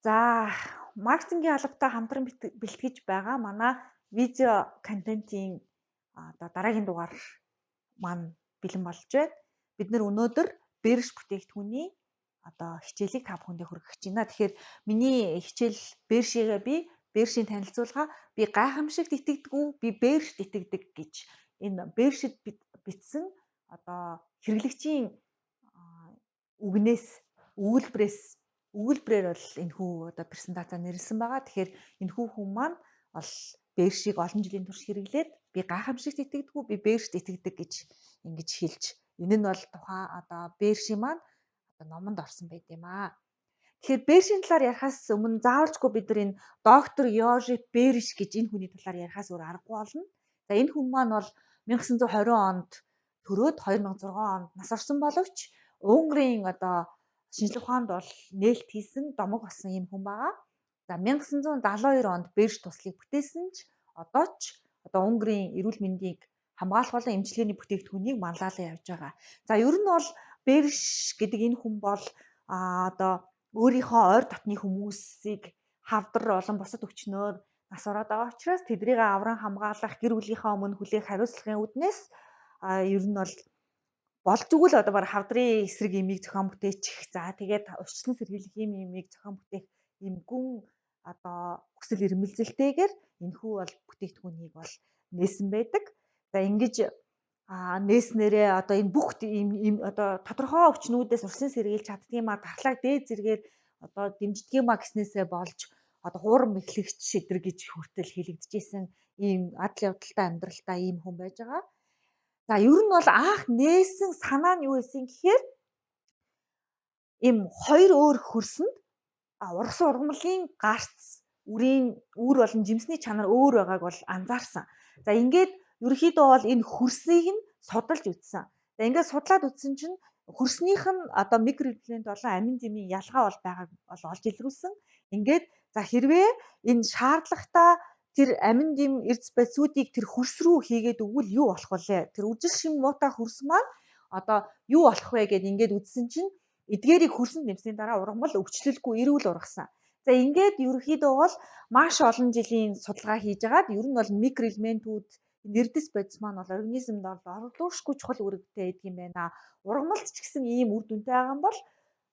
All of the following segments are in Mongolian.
За, маркетингийн албатай хамтран бэлтгэж байгаа манай видео контентын одоо дараагийн дугаар маань бэлэн болж байна. Бид нэр өнөөдөр бэрш бүтээгдэхүүний одоо хичээлийг та бүхэндээ хүргэж байна. Тэгэхээр миний хичээл бэршигээ бэршийн танилцуулга би гайхамшигт итгэдэггүй би бэршд итгэдэг гэж энэ бэршид бичсэн одоо хэрэглэгчийн үгнээс өгүүлбэрээс өгүүлбэрээр бол энэхүү одоо презентацаа нэрлсэн байгаа. Тэгэхээр энэхүү хүн маань бол бэршийг олон жилийн турш хэрэглээд би гайхамшигт итгэдэггүй би бэршд итгэдэг гэж ингэж хэлж энэ нь бол тухайн одоо бэршийн маань одоо номонд орсон байт юм аа. Тэгэхээр бэршийн талаар ярихаас өмнө заавалжгүй бид нар энэ доктор Йожеф Бэрш гэж энэ хүний талаар ярихаас өөр аргагүй болно. За энэ хүн маань бол 1920 онд төрөөд 2006 онд нас орсон боловч Унгарын одоо шинжлэх ухаанд бол нээлт хийсэн домог болсон юм хүн байгаа. За 1972 онд Бэрш туслыг бүтээсэн ч одоо ч одоо Унгарын эрүүл мэндийг хамгаалах болон эмчилгээний бүтээгдэхүүнийг манлайлан явж байгаа. За ер нь бол Бэрш гэдэг энэ хүн бол одоо өөрийнхөө ойр дотны хүмүүсийг хавдар болон бусад өвчнөөр нас ороод байгаа учраас тэднийг авран хамгаалах гэр бүлийнхээ өмнө хүлээх хариуцлагын үүднээс ер нь бол болж игэл одоо баг хавдрын эсрэг имийг зохион бүтээчих. За тэгээд урьдчилан сэргийлэх имийг зохион бүтээх ийм гүн одоо хүсэл эрмэлзэлтэйгээр энэхүү бол бүтээгдэхүүнийг бол нээсэн байдаг. За ингэж нээснээрээ одоо энэ бүх одоо тодорхой өвчнүүдээс урьдчилан сэргийлж чаддгиймаа дархлааг дээд зэргээр одоо дэмждгиймаа гэснээсээ болж одоо хуурам мэхлэгч шидрэг гэж хүртэл хэлэгдэжсэн ийм адал явдалтай амьдралтай ийм хүн байж байгаа. За ер нь бол анх нээсэн санаа нь юу байсан гэхээр ийм хоёр өөр хөрсөнд ургас ургамлын гарц үр болон жимсний чанар өөр байгааг бол анзаарсан. За ингээд ерөнхийдөө бол энэ хөрсийг нь судалж үзсэн. За ингээд судлаад үзсэн чинь хөрснийх нь одоо микроэлемент болон амин жимийн ялгаа бол байгааг бол олж илрүүлсэн. Ингээд за хэрвээ энэ шаардлагатай тэр амин жим эрдэс бодисуудыг тэр хөрс рүү хийгээд өгвөл юу болох вэ? Тэр үжил шим муутай хөрс маань одоо юу болох вэ гэдээ ингээд үзсэн чинь эдгээрийг хөрсөнд нэмсний дараа ургамал өвчлөлгүй эрүүл ургасан. За ингээд ерөнхийдөө бол маш олон жилийн судалгаа хийж агаад ер нь бол микроэлементүүд эрдэс бодис маань бол организмд орлуулшгүй чухал үүрэгтэй байдаг юм байна. Ургамалт ч гэсэн ийм үр дүнтэй байгаа юм бол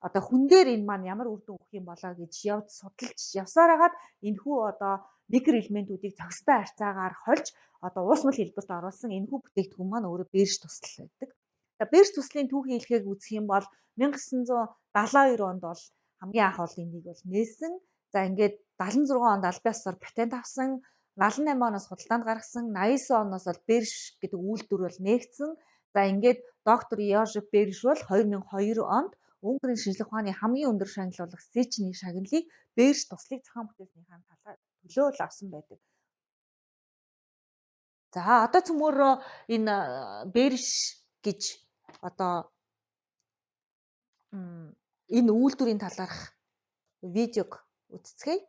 одоо хүн дээр энэ маань ямар үр дүн өгөх юм болоо гэж явж судалж явсаар хагаад энэхүү одоо микроэлементүүдийг зохистой харьцаагаар хольж одоо уусмал хэлбэрт оруулсан энэхүү бүтээгдэхүүн маань өөрөө бэрш туслал байдаг. За бэрш туслалын түүхийн хэлхийг үзэх юм бол 1972 онд бол хамгийн анх бол энийг бол нээсэн. За ингээд 76 онд аль биесээр патент авсан, 78 оноос худалдаанд гаргасан, 89 оноос бол бэрш гэдэг үйлдвэр бол нээгдсэн. За ингээд доктор Йожеф Бэрш бол 2002 онд Унгарын шинжлэх ухааны хамгийн өндөр шагналуулах Сечний шагналыг бэрш туслыг зохион бүтээснийхаа төлөө л авсан байдаг. За одоо цөмөөрөө энэ бэрш гэж одоо энэ үйлдвэрийн талаарх видеог үзцгээе.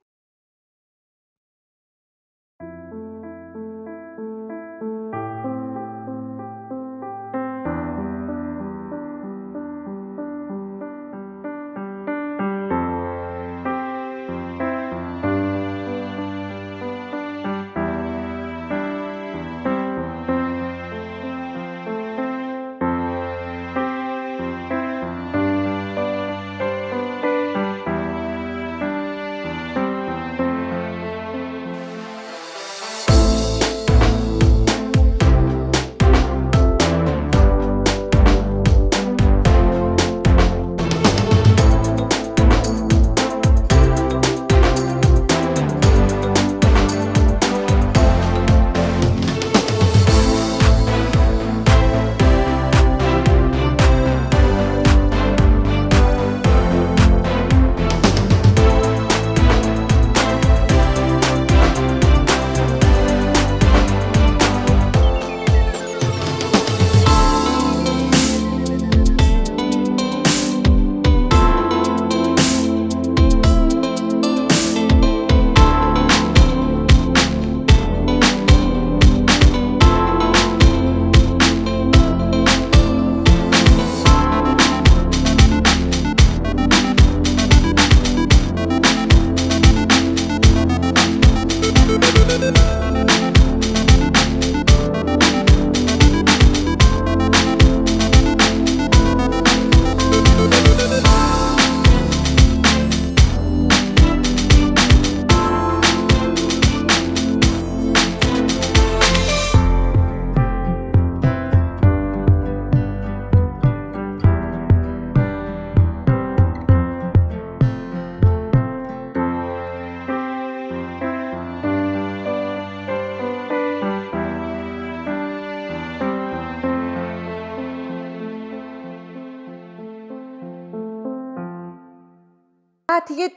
За тэгээд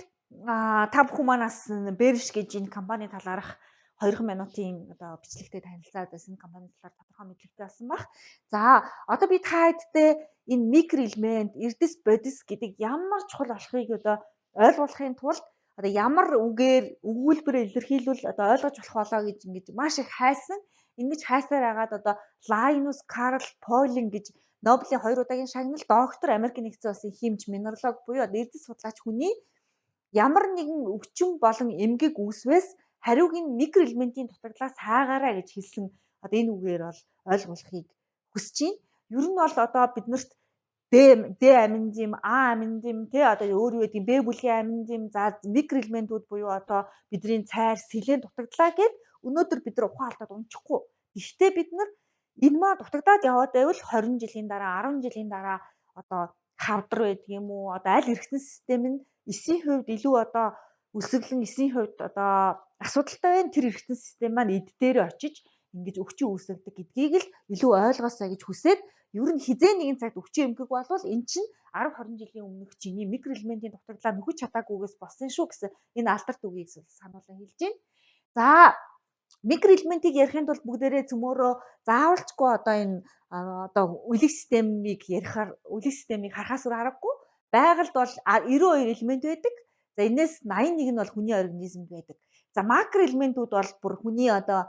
та бүхэн манаас Bearish гэж энэ компани талаарх 2 минутын одоо бичлэгтэй танилцаад байсан компани талаар тодорхой мэдлэгтэй болсон баг. За одоо би та хэдтэй энэ микро элемент, эрдэс бодис гэдэг ямар чухал болохыг одоо ойлгуулахын тулд одоо ямар үгээр өгүүлбэрээр илэрхийлвэл одоо ойлгож болох болоо гэж ингэж маш их хайсан. Ингэж хайсаар агаад одоо Linus Carl Pauling гэж Нобелийн 2 удаагийн шагнал доктор Америкийн нэгдсэн улсын химч, минералог буюу одоо эрдэс судлаач хүний ямар нэгэн өвчин болон эмгэг үүсвээс хариуг нь микро элементийн дутагдлаас хаагаарай гэж хэлсэн одоо энэ үгээр бол ойлгуулахыг хүсэж байна. Ер нь бол одоо биднэрт D аминзим, А аминзим тэ одоо өөр юу гэдэг Б бүлгийн аминзим за микро элементүүд буюу одоо бидний цайр, селен дутагдлаа гэд өнөөдөр бид нар ухаан алдаад унчихгүй. Гэхдээ бид нар энэ маа дутагдаад яваад байвал 20 жилийн дараа, 10 жилийн дараа одоо хавдар байдаг юм уу? Одоо аль эргэсэн систем нь эсийн хувьд илүү одоо өсөглөн эсийн хувьд одоо асуудалтай байна. Тэр эргэсэн систем маань эд дээр очиж ингэж өвчин үүсгдэг гэдгийг л илүү ойлгоосаа гэж хүсээд ер нь хизээ нэгэн цагт өвчин эмгэг болвол эн чинь 10-20 жилийн өмнөх чиний микро элементийн дутагдлаа нөхөж чадаагүйгээс болсон шүү гэсэн энэ алдарт үгийг сануулсан хэлж байна. За микро элементийг ярихын тулд бүгдээрээ цөмөөрөө заавалчгүй одоо энэ одоо үлэг системийг харахаас өөр аргагүй. Байгальд бол 92 элемент байдаг. За энэс 81 нь бол хүний организмд байдаг. За макро элементүүд бол бүр хүний одоо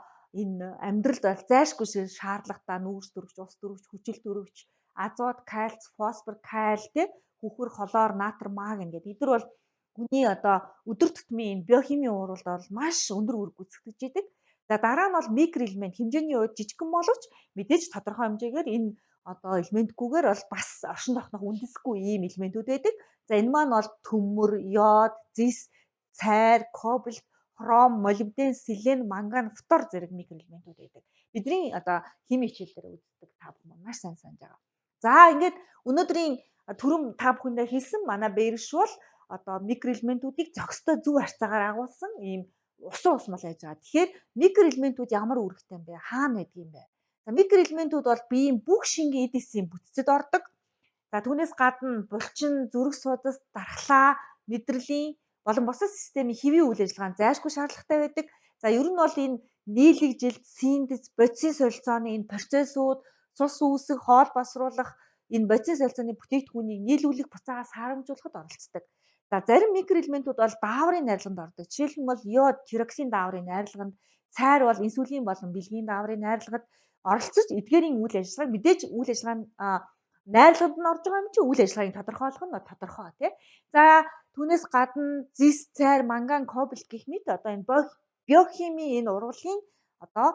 энэ амьдралд бол зайлшгүй шаардлагатай нүүрс дөрвч, ус дөрвч, хүчил дөрвч, азот, кальц, фосфор, каль тэ хүүхэр, холоор, натр, магний гэдэг. Эдгээр бол хүний одоо өдөр тутмын биохимийн ууралд бол маш өндөр үр гүйцэтгэж идэг. За дараа нь бол микро элемент хэмжээний хувьд жижигхэн боловч мэдээж тодорхой хэмжээгээр энэ одоо элементгүйгээр бол бас оршин тогтнох үндэсгүй ийм элементүүд байдаг. За энэ маань бол төмөр, йод, зис, цайр, кобальт, хром, молибден, селен, манган, фтор зэрэг микро элементүүд байдаг. Бидний одоо хими хичээлээр үздэг та бүхэн маш сайн санаж байгаа. За ингээд өнөөдрийн түрүүн та бүхэндээ хэлсэн манай Bearish бол одоо микро элементүүдийг зохистой зөв харьцаагаар агуулсан ийм усан усмал байж байгаа. Тэгэхээр микро элементүүд ямар үүрэгтэй юм бэ? Хаана байдаг юм бэ? За микро элементүүд бол биеийн бүх шингийн эд эсийн бүтцэд ордог. За түүнээс гадна булчин, зүрх судас, дархлаа, мэдрэлийн болон бусад системийн хэвийн үйл ажиллагаанд зайлшгүй шаардлагатай байдаг. За ер нь бол энэ нийлэгжилт, синтез, бодисын солилцооны энэ процессууд, цус үүсэх, хоол босруулах, энэ бодисын солилцооны бүтээгдэхүүнийг нийлүүлэх буцаагаас харамжуулахад оролцдог. За зарим микро элементүүд бол дааврын найрлаганд ордог. Жишээлбэл йод, тироксин дааврын найрлаганд, цайр бол инсулин болон бэлгийн дааврын найрлагад оролцож эдгээрийн үйл ажиллагааг мэдээж үйл ажиллагаа нь найрлаганд нь орж байгаа юм чи үйл ажиллагааг тодорхойлох нь тодорхой тий. За түүнээс гадна зис, цайр, манган, кобальт гэх мэт одоо энэ биохимийн энэ урвалын одоо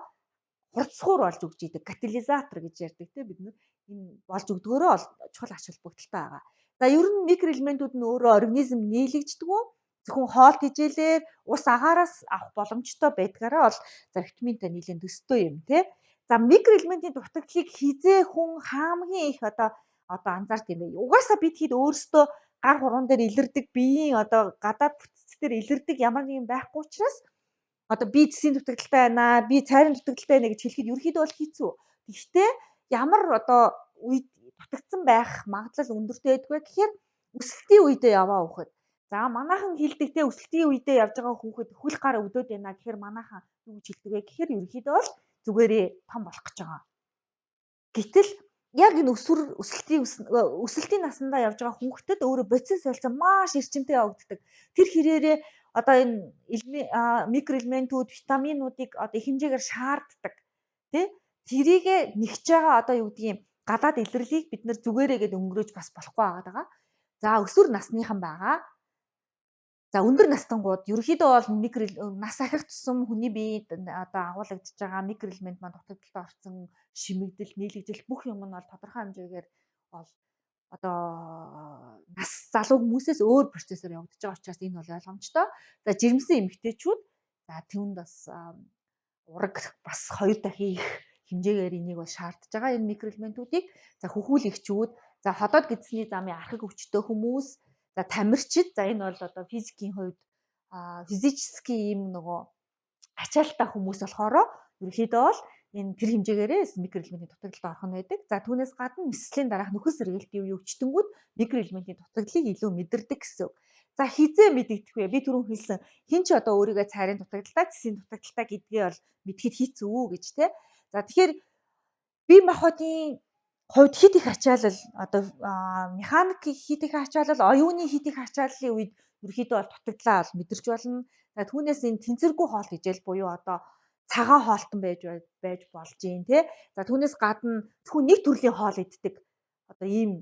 хурцсуур болж өгч идэг катализатор гэж ярьдаг тий бид нар энэ болж өгдгөөрөө чухал ач холбогдолтой байгаа. За ер нь микро элементүүд нь өөрөө организм нийлэгддэг үү? Зөвхөн хоол тэжээлээр ус агаараас авах боломжтой байдгаараа бол за витаминтай нийлэн төстэй юм тий. За микро элементийн дутагдлыг хизээ хүн хамгийн их одоо анзаард юм бэ. Угаасаа бид хэд өөрсдөө гар хуруунд дээр илэрдэг биеийн одоо гадаад бүтцээр илэрдэг ямар нэгэн байхгүй учраас одоо би зэсийн дутагдaltaй байна, би цайрын дутагдaltaй байна гэж хэлэхэд ерөөхдөө бол хэцүү. Гэхдээ ямар одоо үед дутагдсан байх магадлал өндөртэй байдаг вэ гэхээр өсөлтийн үедээ яваа хүүхэд. За манайхан хэлдэг те өсөлтийн үедээ явж байгаа хүүхэд хөл гар өвдөд байна гэхээр манайхан юу гэж хэлдэг вэ гэхээр ерөөхдөө бол зүгээрээ том болох гэж байгаа. Гэтэл яг энэ өсөлтийн насандаа явж байгаа хүүхдэд өөрөө бодисын солилцоо маш эрчимтэй явагддаг. Тэр хэрээрээ одоо энэ микро элементүүд, витаминуудыг одоо их хэмжээгээр шаарддаг. Тэ? Тэрийг нэгж байгаа одоо юу гэдгийг гадаад илэрлийг бид нэр зүгээрээгээд өнгөрөөж бас болохгүй байгаа. За өсвөр насныхан байгаа. За өндөр настангууд ерөөхдөө бол нас ахих тусам хүний биед одоо агуулгадж байгаа микро элемент маань дутагдaltaй орсон шимэгдэл, нийлэгдэл бүх юм нь бол тодорхой хэмжээгээр бол одоо нас залуу хүмүүсээс өөр процессор явагдаж байгаа учраас энэ бол ойлгомжтой. За жирэмсэн эмэгтэйчүүд за түүнд бас ураг бас 2 дахин их хэмжээгээр энийг бол шаардж байгаа энэ микро элементүүдийг. За хөхүүлэгчүүд, за ходоод гэдэсний замын архаг өвчтөй хүмүүс, за тамирчид, за энэ бол одоо физикийн хувьд физический ийм нөгөө ачаалттай хүмүүс болохоор ерөөхдөө бол энэ тэр хэмжээгээрээ микроэлементийн дутагдалд орох нь байдаг. За түүнээс гадна мэслийн дараах нөхөс сэргээлтийн үе өвчтөнгүүд микроэлементийн дутагдлыг илүү мэдэрдэг гэсэн. За хизээ мэдэгдэх вэ? Би түрүүн хэлсэн хин ч одоо өөрийгөө цайрын дутагдaltaй, цэсийн дутагдaltaй гэдгээ бол мэдхэд хэцүү гэж тэ. За тэгэхээр бие махбодын хувьд хит их ачаалал одоо механик хит их ачаалал, оюуны хит их ачааллын үед ерөөхдөө бол дутагдлаа бол мэдэрч болно. За түүнээс энэ тэнцвэргүй хоол хижээл буюу одоо цагаан хоолтон байж болж юм тий. За түүнээс гадна зөвхөн нэг төрлийн хоол иддэг одоо ийм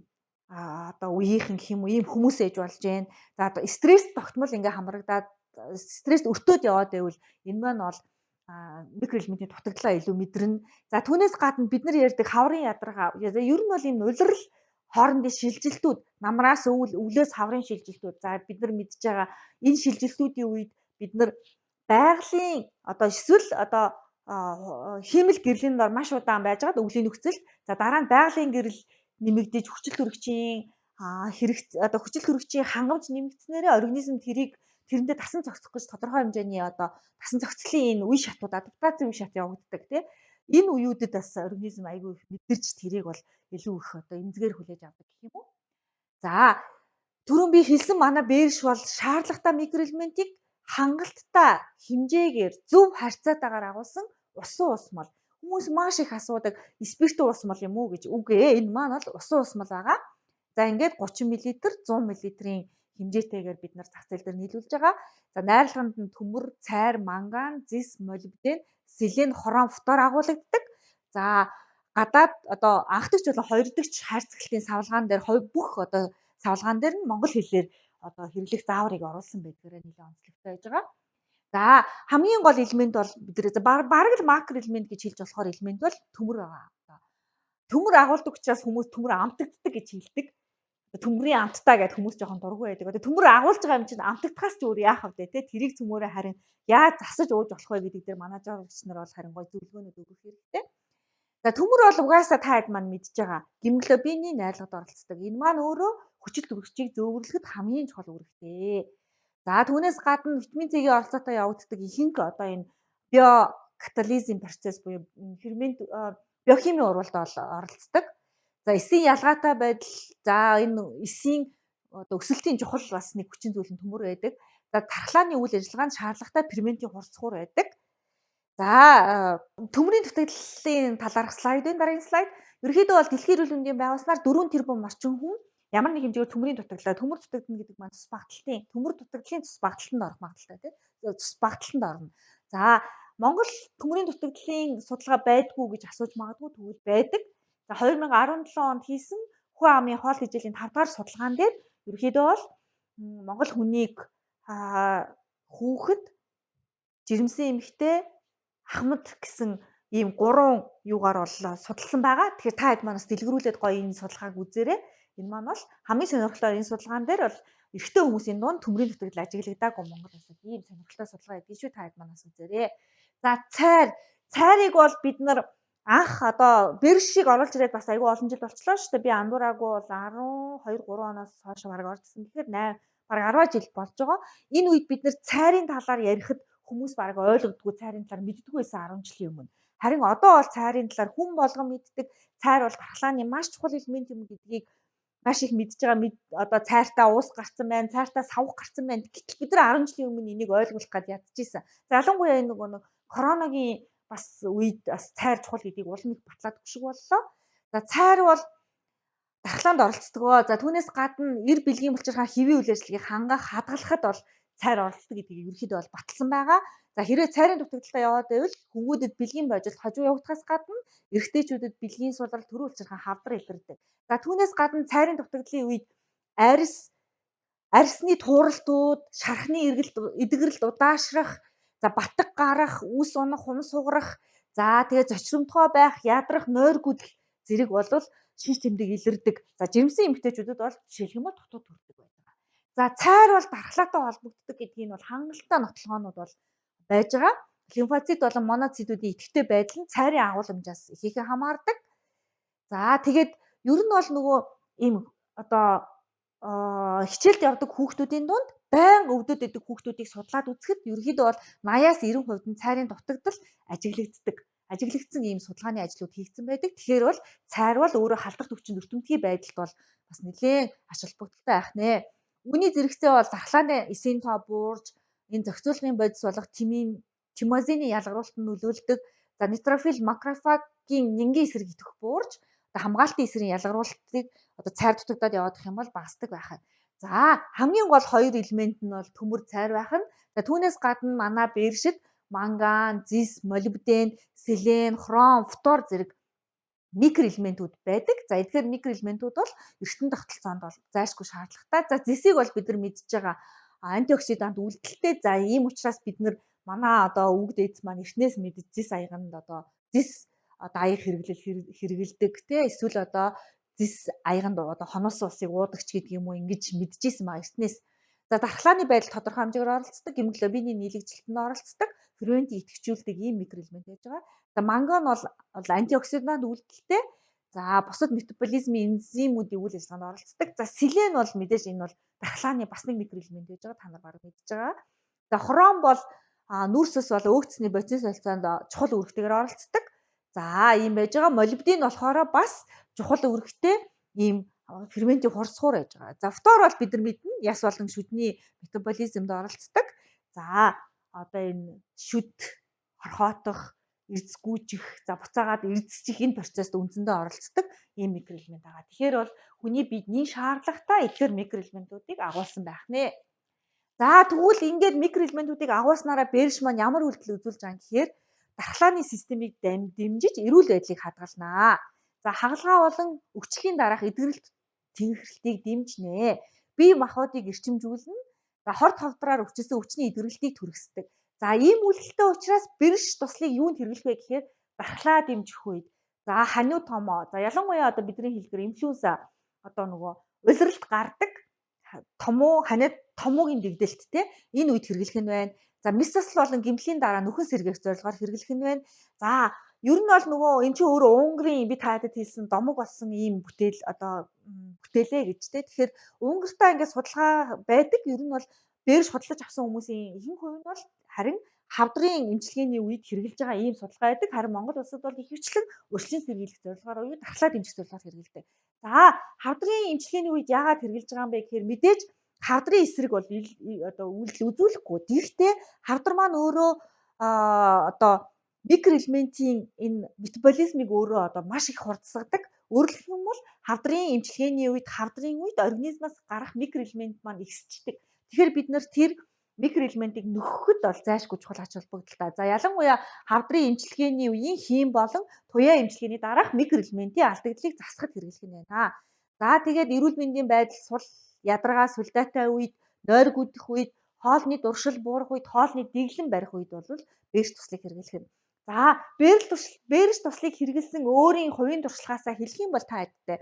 одоо үеийнхэн гэх юм уу ийм хүмүүс ээж болж байна. За одоо стресс тогтмол ингээ хамрагдаад стресс өртөөд яваад байвал энэ маань бол микроэлементийн дутагдлаа илүү мэдэрнэ. За түүнээс гадна бид нар ярьдаг хаврын ядаргаа ер нь бол энэ улирал хоорондын шилжилтүүд намраас өвлөөс хаврын шилжилтүүд. За бид нар мэдж байгаа энэ шилжилтүүдийн үед бид нар байгалийн одоо эсвэл одоо хиймэл гэрлийн дор маш удаан байжгаад өвлийн нөхцөл. За дараа нь байгалийн гэрэл нэмэгдэж хүчил төрөгчийн одоо хүчил төрөгчийн хангамж нэмэгдснээрээ организм тэрэндээ тасан зохицох гэж тодорхой хэмжээний одоо тасан зохицлын энэ үе шатууд адаптацийн үе шат явагддаг тийм. Энэ үеүүдэд бас организм айгүй их мэдэрч тэрийг бол илүү их одоо эмзгээр хүлээж авдаг гэх юм уу. За түрүүн би хэлсэн манай бэрш бол шаардлагатай микроэлементийг хангалттай хэмжээгээр зөв харьцаатайгаар агуулсан усан ус мал. Хүмүүс маш их асуудаг спиртэн ус мал юм уу гэж. Үгүй энэ маань бол усан ус мал байгаа. За ингээд 30 мл 100 мл-ийн хэмжээтэйгээр бид нар зах зээл дээр нийлүүлж байгаа. За найрлаганд нь төмөр, цайр, манган, зис, молибден, селен, хорон, фтор агуулгаддаг. За гадаад одоо анх дэгч болон хоёр дэгч хайрцаглалтын савлгаан дээр бүх одоо савлгаан дээр нь монгол хэлээр одоо хэрэглэх зааврыг оруулсан байдгаараа нэлээд онцлогтой байж байгаа. За хамгийн гол элемент бол бид бараг л макро элемент гэж хэлж болохоор элемент бол төмөр байгаа. Төмөр агуулдаг учраас хүмүүс төмөр амтагддаг гэж хэлдэг. Төмрийн амттаа гэдэг хүмүүс жоохон дургүй байдаг. Одоо төмөр агуулж байгаа юм чинь амтагдахаас ч өөр яах вэ те? Тэрийг цөмөөрөө харин яаж засаж ууж болох вэ гэдэг дээр манажуулагч нар бол харин гой зөвлөгөөнүүд өгөх хэрэгтэй. За төмөр бол угаасаа та хэд маань мэдж байгаа. Гемоглобины найрлагад оролцдог. Энэ маань өөрөө хүчил төрөгчийг зөөвөрлөхөд хамгийн чухал үүрэгтэй. За түүнээс гадна витамин C-ийн оролцоотой явагддаг ихэнх одоо энэ биокатализм процесс буюу фермент биохимийн урвалд оролцдог. За эсийн ялгаатай байдал, за энэ эсийн одоо өсөлтийн чухал бас нэг хүчин зүйл нь төмөр байдаг. За тархлааны үйл ажиллагаанд шаардлагатай ферментийн хурцгуур байдаг. За төмрийн дутагдлын талаарх слайд энэ дараагийн слайд. Ерөнхийдөө бол дэлхийн эрүүл мэндийн байгууллагаар 4 тэрбум орчим хүн ямар нэг хэмжээгээр төмөр дутагдана гэдэг маань цус багталтын төмөр дутагдлын цус багталтанд орох магадaltaй тийм цус багталтанд орно. За Монгол төмрийн дутагдлын судалгаа байдгүй гэж асууж магадгүй тэгвэл байдаг. За 2017 онд хийсэн хүн амын хоол хижээлийн 5 дахь судалгаан дээр ерөнхийдөө бол Монгол хүнийг хүүхэд, жирэмсэн эмэгтэй, ахмад гэсэн ийм 3 юугаар бол судалсан байгаа. Тэгэхээр та хэд манаас дэлгэрүүлээд гоё энэ судалгааг үзээрэй. Энэ маань бол хамгийн сонирхолтой энэ судалгаан дээр бол эрэгтэй хүмүүсийн дунд төмрийн дутагдал ажиглагдаагүй Монгол улсад ийм сонирхолтой судалгаа хийдэг шүү. Та хэд манаас үзээрэй. За цайрыг бол бид нар анх одоо бэршиг оруулж ирээд бас айгүй олон жил болчлоо шүү дээ. Би андуураагүй бол 12 3 оноос хойш бараг оржсэн. Тэгэхээр бараг 10 жил болж байгаа. Энэ үед бид нар цайрын талаар ярихад хүмүүс бараг ойлгодгүй цайрын талаар мэддэггүй байсан 10 жилийн өмнө. Харин одоо бол цайрын талаар хүн болгон мэддэг. Цайр бол тархлааны маш чухал элемент юм гэдгийг маш их мэдж байгаа. Одоо цайртаа уус гарцсан байна, цайртаа савх гарцсан байна. Гэтэл бид нар 10 жилийн өмнө энийг ойлгуулах гэж ядчихсан. Ялангуяа энэ нөгөө коронавигийн бас үед бас цайр чухал гэдгийг улам их батлаад өгшиг боллоо. За цайр бол дархлаанд оролцдог. За түүнээс гадна эр бэлгийн булчирхай хэвийн үйл ажиллагааг хангах, хадгалахад бол цайр оролцдог гэдгийг ерөнхийдөө бол баталсан байгаа. За хэрвээ цайрын дутагдaltaй яваад байвал хүмүүдэд бэлгийн божилт хожуу явагдахаас гадна эрэгтэйчүүдэд бэлгийн сулрал төрийн булчирхай хавдар илэрдэг. За түүнээс гадна цайрын дутагдлын үед арьсны тууралтууд, шархны эдгэрэлт удаашрах, за батг гарах, үс унах, хумс сугарах, за тэгээ зочромтгой байх, ядрах, нойр гүдэл зэрэг болвол шиш тэмдэг илэрдэг. За жирэмсэн эмэгтэйчүүдэд бол жишээлх юм бол дутуу төрдөг байдаг. За цайр бол дархлаатай холбогддог гэдгийг нь бол хангалттай нотолгоонууд бол байж байгаа. Лимфоцит болон моноцитүүдийн идэвхтэй байдал нь цайрын агуулмжаас ихээхэн хамаардаг. За тэгээд ер нь бол нөгөө ийм одоо хичээлд явдаг хүүхдүүдийн дунд байнга өвдөд идэг хүүхдүүдийг судлаад үзэхэд ерөнхийдөө бол 80-аас 90% нь цайрын дутагдал ажиглагддаг. ажиглагдсан ийм судалгааны ажлууд хийгдсэн байдаг. Тэгэхээр бол цайр бол өөрөө халдах төвчин өртөмтгий байдалд бол бас нэлээд ач холбогдолтой байх нэ. Үүний зэрэгцээ бол дархлааны эсийн тоо буурж, энэ зохицуулгын бодис болох тимозины ялгаруулалт нь нөлөөлдөг. За нейтрофил макрофагийн нингийн эсрэг идэх буурж, хамгаалтын эсрэг ялгаруулалтыг цайр дутагдаад явах юм бол багасдаг байх. За хамгийн гол хоёр элемент нь бол төмөр цайр байх нь. За түүнээс гадна манай бээршид манган, зис, молибден, селен, хром, фтор зэрэг микроэлементүүд байдаг. За эдгээр микроэлементүүд бол эртэн тогтолцоонд бол зайлшгүй шаардлагатай. За зисийг бол бид нар мэдж байгаа антиоксидант үйлдэлтэй. За ийм учраас бид нар манай өвөг дээдс маань эртнээс мэдж зис аяганд зис аяг хэрэгэлдэг те эсвэл зис аяганд хоноос усыг уудаг ч гэдэг юм уу ингэж мэдчихсэн ба эртнээс. За дархлааны байдал тодорхой хэмжээгээр оролцдог, гемоглобины нийлэгжилтэнд оролцдог, ферментийг идэвхжүүлдэг ийм микроэлемент байж байгаа. За манган бол антиоксидант үйлдэлтэй. За бусад метаболизмын энзимүүдийн үйл ажиллагаанд оролцдог. За селен бол мэдээж энэ бол дархлааны бас нэг микроэлемент байж байгаа. Та нар баруун мэдж байгаа. За хром бол нүрсэс бол өөгцсний бодис солилцоонд чухал үүрэгтэйгээр оролцдог. За ийм байж байгаа. Молибдин болохоор бас чухал үүрэгтэй ийм ферментийн хурцгуур байж байгаа. За фтор бол бид нар мэднэ яс болон шүдний метаболизмд оролцдог. За энэ шүд хорхоотох, эрдэсгүйжих, за буцаагаад эрдэсчих энэ процессд үндсэндээ оролцдог ийм микроэлемент байгаа. Тэгэхээр бол хүний биедний шаардлагатай эдгээр микроэлементүүдийг агуулсан байх нэ. За тэгвэл ингээд микроэлементүүдийг агуулснараа бэрш маань ямар үйлдэл үзүүлж байгаа юм гэхээр дархлааны системийг дэмжиж эрүүл байдлыг хадгалнаа. За хагалгаа болон өвчлөлийн дараах эдгэрэлт тэнхрэлтийг дэмжнэ. Бие махбодыг эрчимжүүлнэ. За хорт хавдраар өвчсөн өвчний эдгэрэлтийг түргэсдэг. За ийм үйлдэлтэй учраас бэрш туслыг юунд хэрэглэх вэ гэхээр дархлаа дэмжих үед. За ханиу томоо. За ялангуяа бидний хэлбэр инфлюенса улиралд гардаг томоогийн дэгдэлт те энэ үед хэрэглэх нь байна. За мессасл болон гэмтлийн дараа нөхөн сэргээх зорилгоор хэрэглэх нь байна. За ер нь бол эн чинь өөрөө Унгарын би таадад хэлсэн домог болсон ийм бүтээлээ гэж те. Тэгэхээр Унгартай ингээд судалгаа байдаг. Ер нь бол бэрш худалдаж авсан хүмүүсийн ихэнх хувь нь бол харин хавдрын эмчилгээний үед хэрэглэж байгаа ийм судалгаа байдаг. Харин Монгол улсад бол ихэвчлэн өршлийн сэргийлэх зорилгоор уу дархлаа дэмжих зорилгоор хэрэглэдэг. За хавдрын эмчилгээний үед яагаад хэрэглэж байгаа юм бэ гэхээр мэдээж хавдрын эсрэг бол үйлдэл үзүүлэхгүй. Гэхдээ хавдар маань өөрөө микроэлементийн энэ метаболизмыг өөрөө маш их хурдсагдаг. Өөрөөр хэлэх юм бол хавдрын эмчилгээний үед организмаас гарах микроэлемент маань ихсчдэг. Тэгэхээр бид нар тэр микроэлементийг нөхөхөд бол зайлшгүй чухал ач холбогдолтой. За ялангуяа хавдрын эмчилгээний үеийн хийм болон туяа эмчилгээний дараах микроэлементийн алдагдлыг засахад хэрэглэх нь байна. За тэгээд эрүүл мэндийн байдал сул ядаргаа сүлдаатай үед, нойр гүдэх үед, хоолны дуршил буурах үед, хоолны дэглэн барих үед бол бэрш туслыг хэрэглэх нь. За бэрш туслыг хэрэглэсэн өөрийн хувийн туршлагаасаа хэлэх юм бол та эдтэй.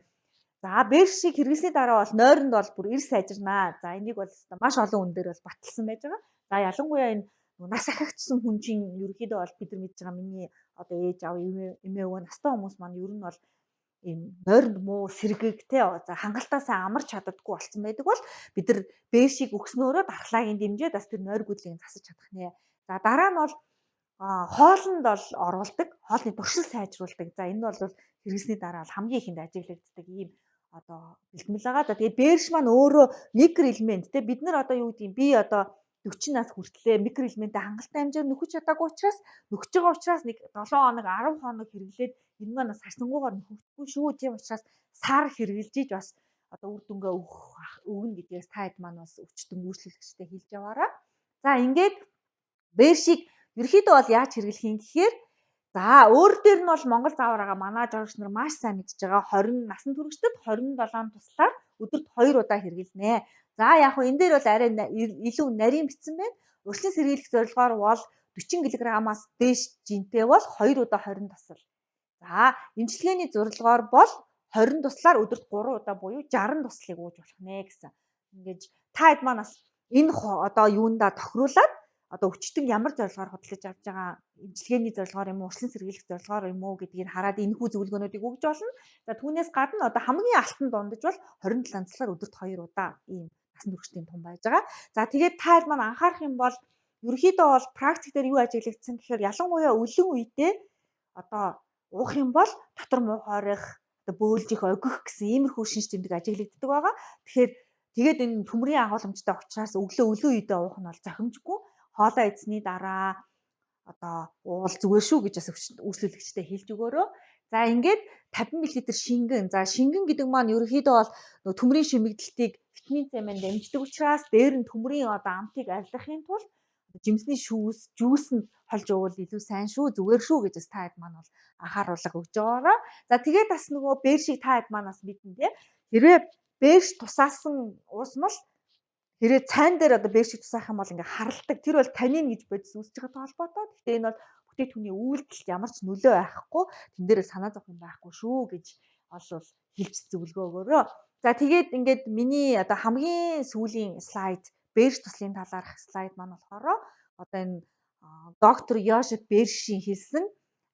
За бэршийг хэрэглэсний дараа бол нойронд бол бүр эрс сайжирнаа. За энийг бол маш олон хүн дээр бол баталсан байж байгаа. За ялангуяа энэ нас ахигдсан хүн чинь ерөнхийдөө бол бид нар мэдж байгаа миний ээж аав эмээ өвөө настай хүмүүс маань ер нь бол ийм нойронд муу сэргийг те за хангалтаасаа амарч чаддаггүй болсон байдаг бол бид нар бэршийг өгснөөрөө дархлаагийн дэмжээд бас тэр нойр гүдлийг засаж чадах нэ. За дараа нь бол хоолнд бол оруулдаг, хоолны туршил сайжруулдаг. За энэ бол хэрэглэсний дараа бол хамгийн ихэнд ажиглагддаг ийм бэлтгэл байгаа. За тэгээд бэрш маань өөрөө микроэлемент те бид нар юу гэдэг юм би 40 нас хүртлээр микроэлементтэй хангалттай хэмжээр нөхөж чадаагүй учраас нөхөж байгаа учраас нэг 7 хоног 10 хоног хэрэглээд энэ маань бас харсангуйгаар нөхөхгүй шүү. Тийм учраас сар хэрэгжилж иж бас үр дүнгээ өгнө гэдгээс та хэд маань бас өвчтөн үйлчлэгчтэй хэлж яваарай. За ингээд бэршийг ерөөхдөө бол яаж хэрэглэх юм гэхээр за өөр дээр нь бол Монгол заавараа манай журагч нар маш сайн мэдж байгаа 20 насан туршид 27 туслаар өдөрт 2 удаа хэрэглэнэ. За яг хөө энэ дээр бол арай илүү нарийн бичсэн байна. Өршлийн сэргийлэх зорилгоор бол 40 кг-аас дээш жинтэй бол 2 удаа 20 тусал. За эмчилгээний зорилгоор бол 20 туслаар өдөрт 3 удаа буюу 60 туслыг ууж болох нэ гэсэн. Ингээд та хэд маань бас энэ юундаа тохируулаад өчтөн ямар зорилгоор худалдаж авч байгаа эмчилгээний зорилгоор юм уу урьдчилан сэргийлэх зорилгоор юм уу гэдгийг хараад энэхүү зөвлөгөөнүүдийг өгж болно. За түүнээс гадна хамгийн алтан дундаж бол 27 туслаар өдөрт 2 удаа ийм насан туршидын тун байж байгаа. За тэгээд та хэд маань анхаарах юм бол ерөөхдөө бол практик дээр юу ажиглагдсан гэхээр ялангуяа өлөн үедээ одоо уух юм бол дотор муу хоорих, одоо бөөлж их огих гэсэн иймэрхүү шинж тэмдэг ажиглагддаг байгаа. Тэгэхээр тэгээд энэ төмрийн агуулмжтай учраас өглөө үедээ уух нь бол зохимжгүй. Хоолоо идсэний дараа одоо уул зүгээр шүү гэж бас үйлчлүүлэгчтэй хэлж өгөөрэй. За ингээд 50 мл шингэн. За шингэн гэдэг маань ерөнхийдөө бол төмрийн шимэгдэлтийг витамин С маань дэмждэг учраас дээр нь төмрийн одоо амтыг арилгахын тулд жимсний жүүсэнд холж уувал илүү сайн шүү, зүгээр шүү гэж та хэд маань бол анхааруулга өгж байгаагаа. За тэгээд бас нөгөө бээршийг та хэд маань бас мэднэ тий. Хэрвээ бээрш тусаасан уусмал хэрэг цайн дээр одоо бэшиг тусаах юм бол ингээ харалдаг. Тэр бол танин гэж бодис үүсэж байгаа холбоотой. Гэхдээ энэ бол бүтээгдэхүүний үйлдэлд ямар ч нөлөө байхгүй. Тэн дээр санаа зовх юм байхгүй шүү гэж олвол хэлж зөвлөгөө өгөөрөө. За тэгээд ингээд миний одоо хамгийн сүүлийн слайд бэрш туслын талаарх слайд маань болохоор одоо энэ доктор Йошеф Бершийн хэлсэн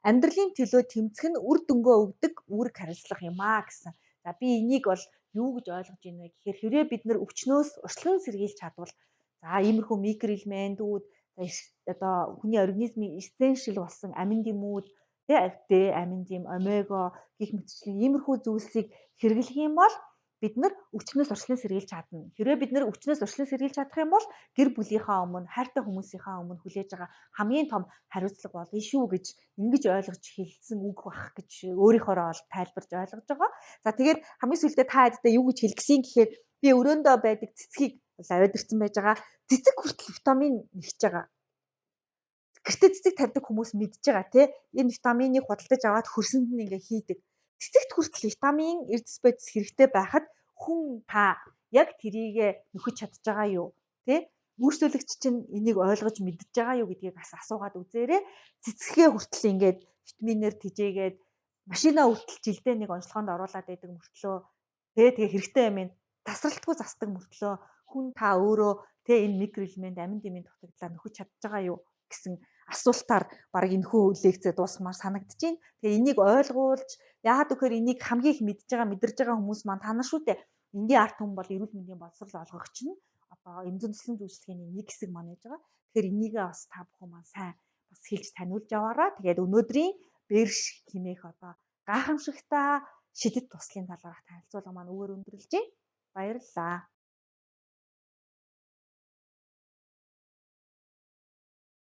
амьдралын төлөө тэмцэх нь үр дүнгөө өгдөг үүрэг хариуцлага юм аа гэсэн. За би энийг бол юу гэж ойлгож байна вэ гэхээр хэрвээ бид нэр өвчнөөс урьдчилан сэргийлж чадвал за иймэрхүү микроэлементүүд одоо хүний организмын эссеншл болсон амин дэмүүд тэ амин дэм омега гих мэтчлийн иймэрхүү зүйлсийг хэрэглэх юм бол бид нар өвчнөөс урьдчилан сэргийлж чадна. Хэрвээ бид нар өвчнөөс урьдчилан сэргийлж чадах юм бол гэр бүлийнхаа өмнө хайртай хүмүүсийнхаа өмнө хүлээж байгаа хамгийн том хариуцлага болно шүү гэж ингэж ойлгож хэлсэн үг бах гэж өөрийнхөө ол тайлбарж ойлгож байгаа. За тэгээд хамгийн сүүлдээ та хэдтэй юу гэж хэлгсэн гэхээр би өрөөндөө байдаг цэцгийг аваад ирсэн байж байгаа. Цэцэг хүртэл витамин нэгж байгаа. Гэртээ цэцэг тавьдаг хүмүүс мэдж байгаа тий. Энэ витаминыг худалдаж аваад хөрсөнд нь ингээ хийдэг. Цэцэгт хүртэл витамин эрдэс бодис хэрэгтэй байхад хүн та яг тэрийгэ нөхөж чадж байгаа юу тий? Үйлчлүүлэгч чинь энийг ойлгож мэдж байгаа юу гэдгийг бас асуугаад үзээрэй. Цэцгээ хүртэл ингээд витаминээр тижээгээд машина хүртэл жилдээ нэг онцлогоонд оруулаад байдаг мөртлөө тэгээ хэрэгтэй юм тасралтгүй засдаг мөртлөө хүн та өөрөө энэ микроэлемент амин дэмийн дутагдлаа нөхөж чадж байгаа юу гэсэн асуултаар баг энэхүү лекцээ дуусгамаар санагдаж байна. Тэгээ энийг ойлгуулж яагаад гэхээр энийг хамгийн их мэдж байгаа мэдэрж байгаа хүмүүс маань та нар шүү дээ. Энгийн арт түмэн бол эрүүл мэндийн боловсрол олгогч нь одоо эмзэн туслан үйлчлэгээний нэг хэсэг маань яж байгаа. Тэгэхээр энийгээ бас та бүхэн маань сайн бас хэлж таниулж яваараа. Тэгээд өнөөдрийн бэрш хэмээх одоо гайхамшигтай шидэт туслын талаарх танилцуулга маань өгөр өндөрлөж байна. Баярлалаа.